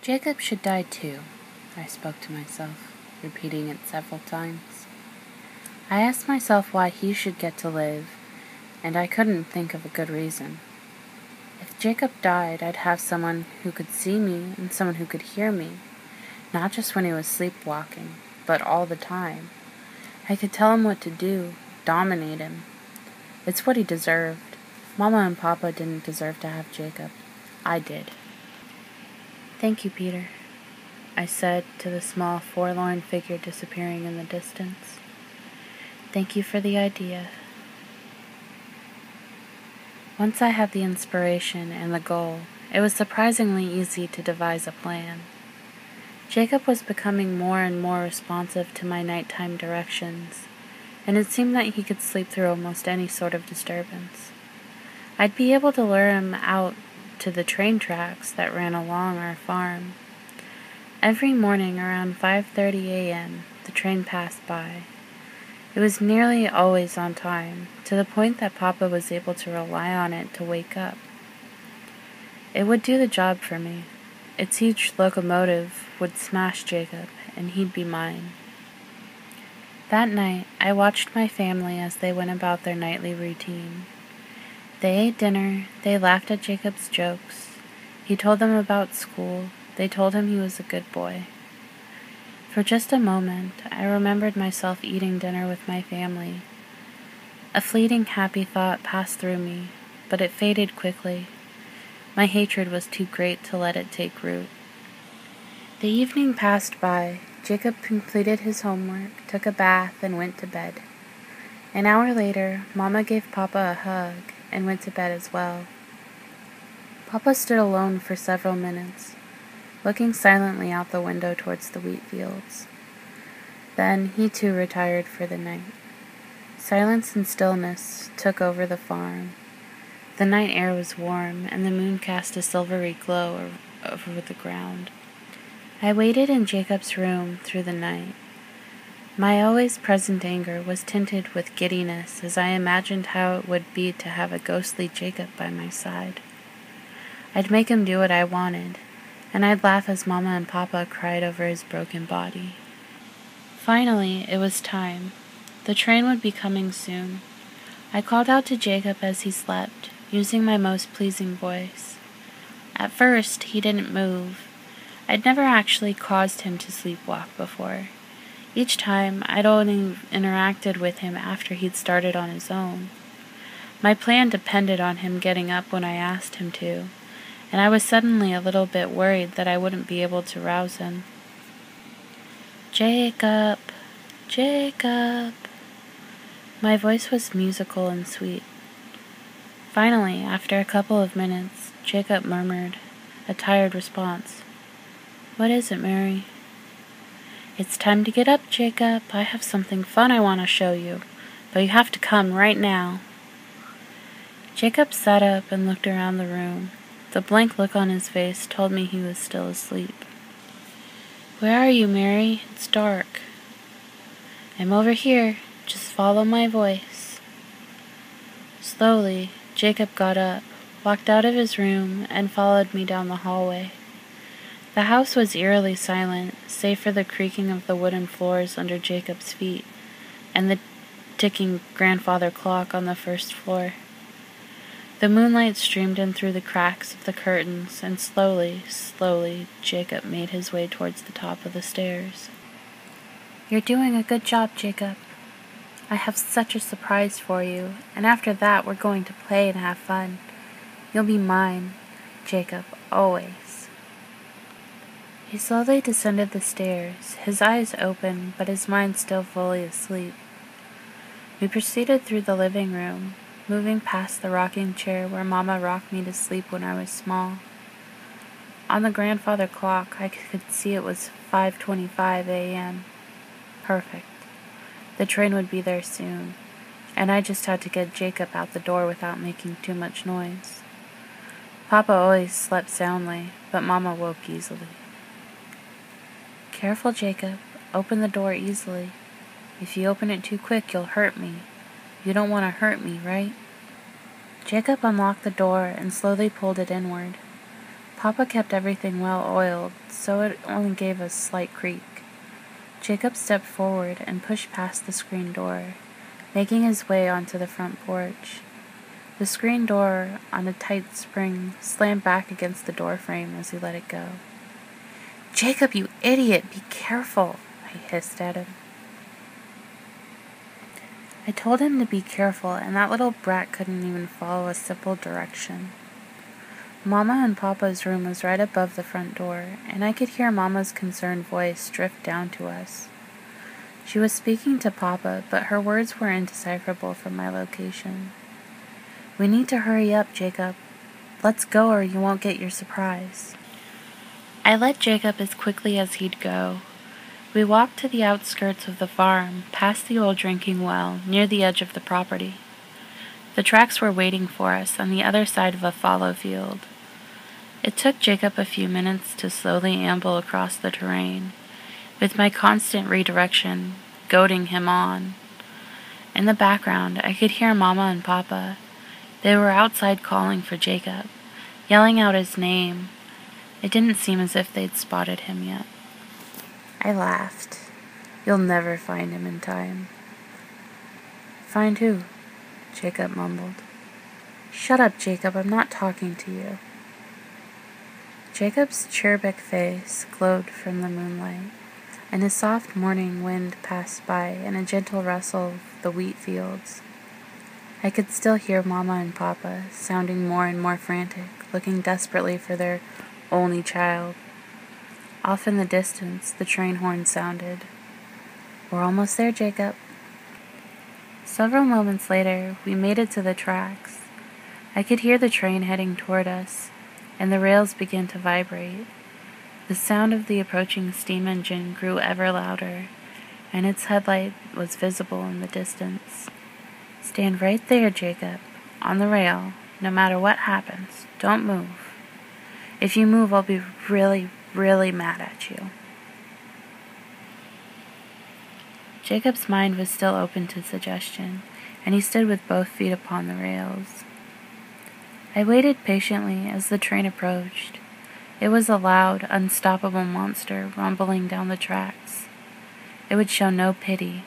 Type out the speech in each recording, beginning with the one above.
Jacob should die too, I spoke to myself, repeating it several times. I asked myself why he should get to live, and I couldn't think of a good reason. If Jacob died, I'd have someone who could see me and someone who could hear me, not just when he was sleepwalking, but all the time. I could tell him what to do, dominate him. It's what he deserved. Mama and Papa didn't deserve to have Jacob. I did. "Thank you, Peter," I said to the small, forlorn figure disappearing in the distance. "Thank you for the idea." Once I had the inspiration and the goal, it was surprisingly easy to devise a plan. Jacob was becoming more and more responsive to my nighttime directions, and it seemed that he could sleep through almost any sort of disturbance. I'd be able to lure him out to the train tracks that ran along our farm. Every morning around 5:30 a.m., the train passed by. It was nearly always on time, to the point that Papa was able to rely on it to wake up. It would do the job for me. Its huge locomotive would smash Jacob, and he'd be mine. That night, I watched my family as they went about their nightly routine. They ate dinner, they laughed at Jacob's jokes. He told them about school, they told him he was a good boy. For just a moment, I remembered myself eating dinner with my family. A fleeting happy thought passed through me, but it faded quickly. My hatred was too great to let it take root. The evening passed by. Jacob completed his homework, took a bath, and went to bed. An hour later, Mama gave Papa a hug and went to bed as well. Papa stood alone for several minutes, looking silently out the window towards the wheat fields. Then he too retired for the night. Silence and stillness took over the farm. The night air was warm, and the moon cast a silvery glow over the ground. I waited in Jacob's room through the night. My always present anger was tinted with giddiness as I imagined how it would be to have a ghostly Jacob by my side. I'd make him do what I wanted, and I'd laugh as Mama and Papa cried over his broken body. Finally, it was time. The train would be coming soon. I called out to Jacob as he slept, using my most pleasing voice. At first, he didn't move. I'd never actually caused him to sleepwalk before. Each time, I'd only interacted with him after he'd started on his own. My plan depended on him getting up when I asked him to, and I was suddenly a little bit worried that I wouldn't be able to rouse him. "Jacob! Jacob!" My voice was musical and sweet. Finally, after a couple of minutes, Jacob murmured, a tired response. "What is it, Mary?" "It's time to get up, Jacob. I have something fun I want to show you, but you have to come right now." Jacob sat up and looked around the room. The blank look on his face told me he was still asleep. "Where are you, Mary? It's dark." "I'm over here. Just follow my voice." Slowly, Jacob got up, walked out of his room, and followed me down the hallway. The house was eerily silent, save for the creaking of the wooden floors under Jacob's feet and the ticking grandfather clock on the first floor. The moonlight streamed in through the cracks of the curtains, and slowly, Jacob made his way towards the top of the stairs. "You're doing a good job, Jacob. I have such a surprise for you, and after that we're going to play and have fun. You'll be mine, Jacob, always." He slowly descended the stairs, his eyes open, but his mind still fully asleep. We proceeded through the living room, moving past the rocking chair where Mama rocked me to sleep when I was small. On the grandfather clock, I could see it was 5:25 a.m. Perfect. The train would be there soon, and I just had to get Jacob out the door without making too much noise. Papa always slept soundly, but Mama woke easily. "Careful, Jacob. Open the door easily. If you open it too quick, you'll hurt me. You don't want to hurt me, right?" Jacob unlocked the door and slowly pulled it inward. Papa kept everything well oiled, so it only gave a slight creak. Jacob stepped forward and pushed past the screen door, making his way onto the front porch. The screen door, on a tight spring, slammed back against the door frame as he let it go. "Jacob, you idiot! Be careful!" I hissed at him. I told him to be careful, and that little brat couldn't even follow a simple direction. Mama and Papa's room was right above the front door, and I could hear Mama's concerned voice drift down to us. She was speaking to Papa, but her words were indecipherable from my location. "We need to hurry up, Jacob. Let's go or you won't get your surprise." I led Jacob as quickly as he'd go. We walked to the outskirts of the farm, past the old drinking well, near the edge of the property. The tracks were waiting for us on the other side of a fallow field. It took Jacob a few minutes to slowly amble across the terrain, with my constant redirection goading him on. In the background, I could hear Mama and Papa. They were outside calling for Jacob, yelling out his name. It didn't seem as if they'd spotted him yet. I laughed. "You'll never find him in time." "Find who?" Jacob mumbled. "Shut up, Jacob, I'm not talking to you." Jacob's cherubic face glowed from the moonlight, and a soft morning wind passed by in a gentle rustle of the wheat fields. I could still hear Mama and Papa, sounding more and more frantic, looking desperately for their only child. Off in the distance, the train horn sounded. "We're almost there, Jacob." Several moments later, we made it to the tracks. I could hear the train heading toward us, and the rails began to vibrate. The sound of the approaching steam engine grew ever louder, and its headlight was visible in the distance. "Stand right there, Jacob, on the rail. No matter what happens, don't move. If you move, I'll be really, really mad at you." Jacob's mind was still open to suggestion, and he stood with both feet upon the rails. I waited patiently as the train approached. It was a loud, unstoppable monster rumbling down the tracks. It would show no pity,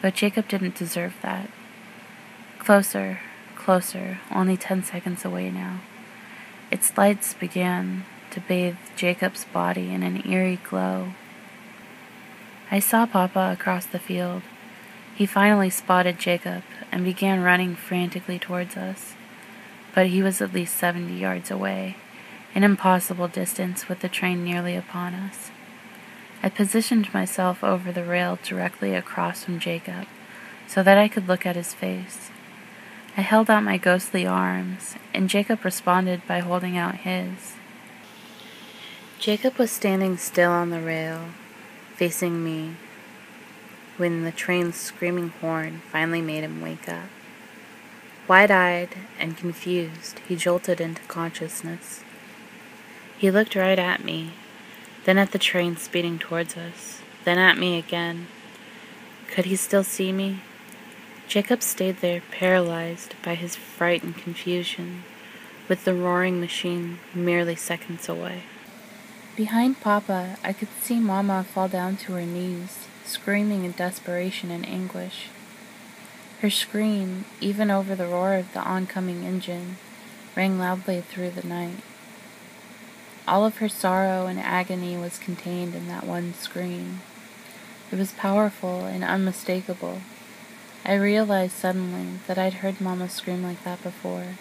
but Jacob didn't deserve that. Closer, closer, only 10 seconds away now. Its lights began to bathe Jacob's body in an eerie glow. I saw Papa across the field. He finally spotted Jacob and began running frantically towards us, but he was at least 70 yards away, an impossible distance with the train nearly upon us. I positioned myself over the rail directly across from Jacob so that I could look at his face. I held out my ghostly arms, and Jacob responded by holding out his. Jacob was standing still on the rail, facing me, when the train's screaming horn finally made him wake up. Wide-eyed and confused, he jolted into consciousness. He looked right at me, then at the train speeding towards us, then at me again. Could he still see me? Jacob stayed there, paralyzed by his fright and confusion, with the roaring machine merely seconds away. Behind Papa, I could see Mama fall down to her knees, screaming in desperation and anguish. Her scream, even over the roar of the oncoming engine, rang loudly through the night. All of her sorrow and agony was contained in that one scream. It was powerful and unmistakable. I realized suddenly that I'd heard Mama scream like that before.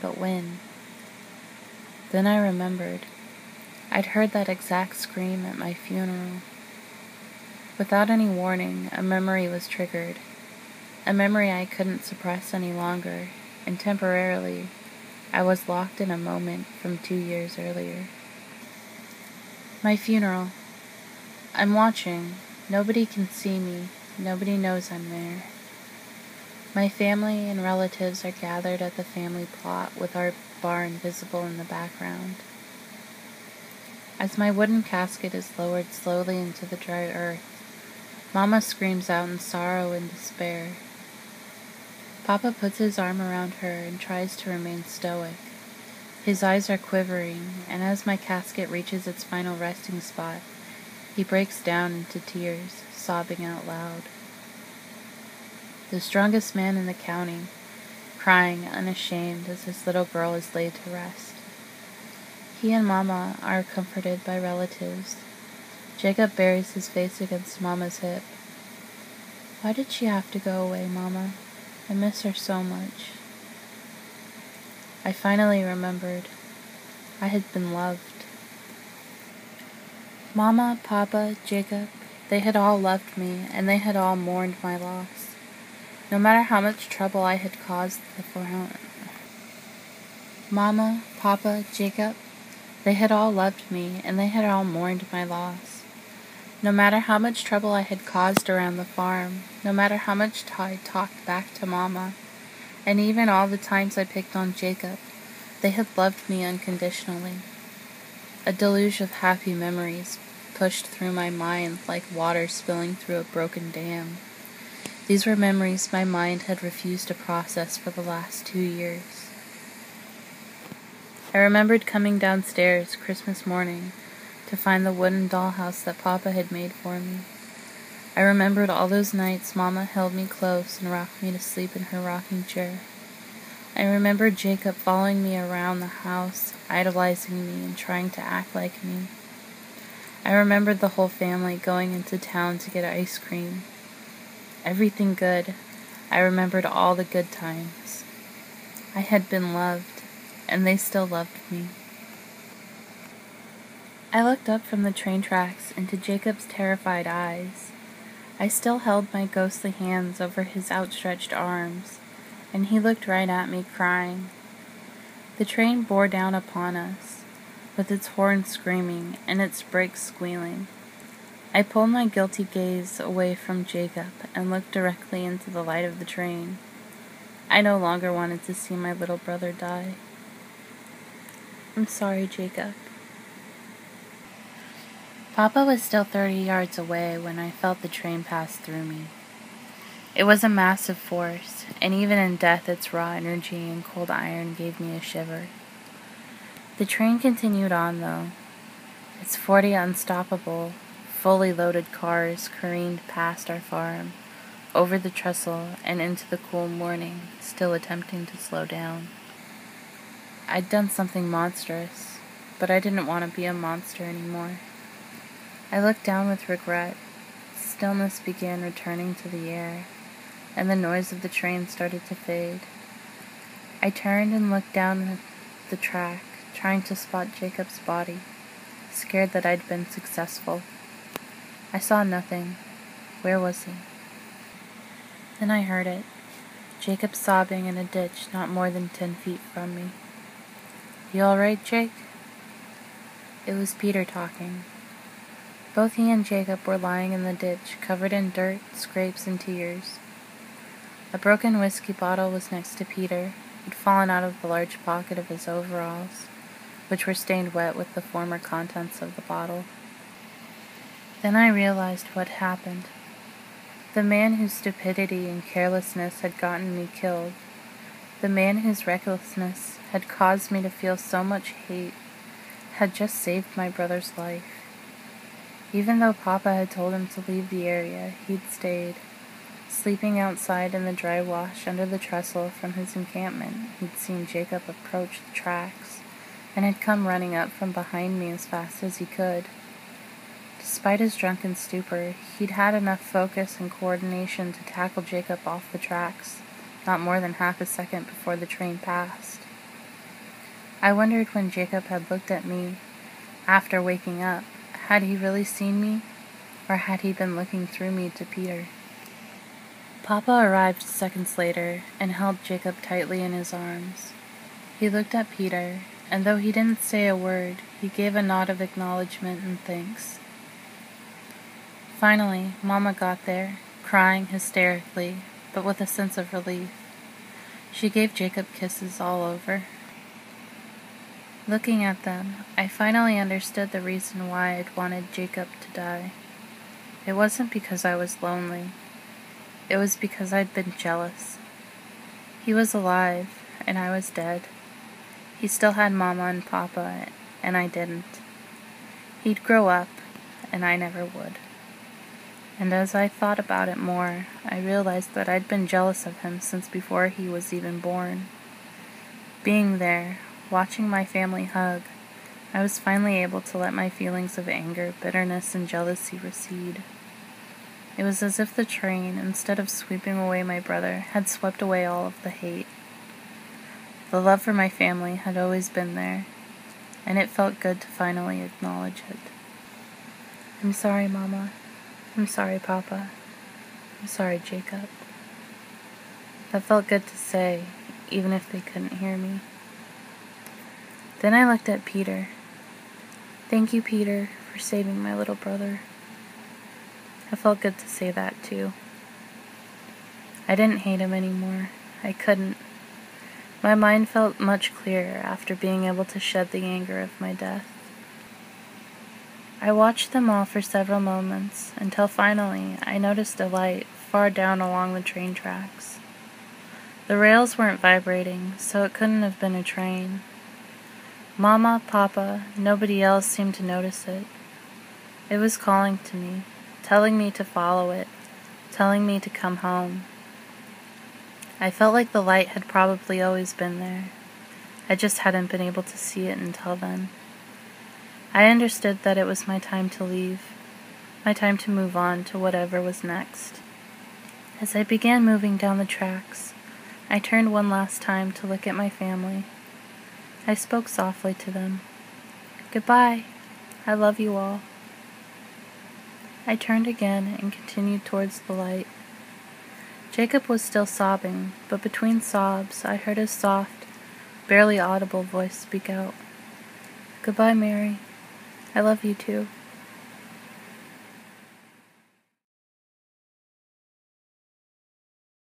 But when? Then I remembered. I'd heard that exact scream at my funeral. Without any warning, a memory was triggered. A memory I couldn't suppress any longer, and temporarily, I was locked in a moment from 2 years earlier. My funeral. I'm watching. Nobody can see me. Nobody knows I'm there. My family and relatives are gathered at the family plot with our barn visible in the background. As my wooden casket is lowered slowly into the dry earth, Mama screams out in sorrow and despair. Papa puts his arm around her and tries to remain stoic, His eyes are quivering, and as my casket reaches its final resting spot, he breaks down into tears, sobbing out loud. The strongest man in the county, crying unashamed as his little girl is laid to rest. He and Mama are comforted by relatives. Jacob buries his face against Mama's hip. Why did she have to go away, Mama? I miss her so much. I finally remembered. I had been loved. Mama, Papa, Jacob, they had all loved me, and they had all mourned my loss. No matter how much trouble I had caused the family. Mama, Papa, Jacob, they had all loved me, and they had all mourned my loss. No matter how much trouble I had caused around the farm, no matter how much I talked back to Mama, and even all the times I picked on Jacob, they had loved me unconditionally. A deluge of happy memories pushed through my mind like water spilling through a broken dam. These were memories my mind had refused to process for the last 2 years. I remembered coming downstairs Christmas morning to find the wooden dollhouse that Papa had made for me. I remembered all those nights Mama held me close and rocked me to sleep in her rocking chair. I remembered Jacob following me around the house, idolizing me and trying to act like me. I remembered the whole family going into town to get ice cream. Everything good. I remembered all the good times. I had been loved, and they still loved me. I looked up from the train tracks into Jacob's terrified eyes. I still held my ghostly hands over his outstretched arms, and he looked right at me, crying. The train bore down upon us, with its horn screaming and its brakes squealing. I pulled my guilty gaze away from Jacob and looked directly into the light of the train. I no longer wanted to see my little brother die. I'm sorry, Jacob. Papa was still 30 yards away when I felt the train pass through me. It was a massive force, and even in death its raw energy and cold iron gave me a shiver. The train continued on, though. Its 40 unstoppable, fully loaded cars careened past our farm, over the trestle and into the cool morning, still attempting to slow down. I'd done something monstrous, but I didn't want to be a monster anymore. I looked down with regret. Stillness began returning to the air, and the noise of the train started to fade. I turned and looked down the track, trying to spot Jacob's body, scared that I'd been successful. I saw nothing. Where was he? Then I heard it. Jacob sobbing in a ditch not more than 10 feet from me. You all right, Jake? It was Peter talking. Both he and Jacob were lying in the ditch, covered in dirt, scrapes, and tears. A broken whiskey bottle was next to Peter. It had fallen out of the large pocket of his overalls, which were stained wet with the former contents of the bottle. Then I realized what happened. The man whose stupidity and carelessness had gotten me killed, the man whose recklessness had caused me to feel so much hate, had just saved my brother's life. Even though Papa had told him to leave the area, he'd stayed. Sleeping outside in the dry wash under the trestle from his encampment, he'd seen Jacob approach the tracks, and had come running up from behind me as fast as he could. Despite his drunken stupor, he'd had enough focus and coordination to tackle Jacob off the tracks, not more than half a second before the train passed. I wondered when Jacob had looked at me, after waking up, had he really seen me, or had he been looking through me to Peter? Papa arrived seconds later and held Jacob tightly in his arms. He looked at Peter, and though he didn't say a word, he gave a nod of acknowledgement and thanks. Finally, Mama got there, crying hysterically, but with a sense of relief. She gave Jacob kisses all over. Looking at them, I finally understood the reason why I'd wanted Jacob to die. It wasn't because I was lonely. It was because I'd been jealous. He was alive, and I was dead. He still had Mama and Papa, and I didn't. He'd grow up, and I never would. And as I thought about it more, I realized that I'd been jealous of him since before he was even born. Being there, watching my family hug, I was finally able to let my feelings of anger, bitterness, and jealousy recede. It was as if the train, instead of sweeping away my brother, had swept away all of the hate. The love for my family had always been there, and it felt good to finally acknowledge it. I'm sorry, Mama. I'm sorry, Papa. I'm sorry, Jacob. That felt good to say, even if they couldn't hear me. Then I looked at Peter. Thank you, Peter, for saving my little brother. It felt good to say that, too. I didn't hate him anymore. I couldn't. My mind felt much clearer after being able to shed the anger of my death. I watched them all for several moments, until finally I noticed a light far down along the train tracks. The rails weren't vibrating, so it couldn't have been a train. Mama, Papa, nobody else seemed to notice it. It was calling to me, telling me to follow it, telling me to come home. I felt like the light had probably always been there. I just hadn't been able to see it until then. I understood that it was my time to leave, my time to move on to whatever was next. As I began moving down the tracks, I turned one last time to look at my family. I spoke softly to them. Goodbye. I love you all. I turned again and continued towards the light. Jacob was still sobbing, but between sobs I heard his soft, barely audible voice speak out. Goodbye, Mary. I love you too.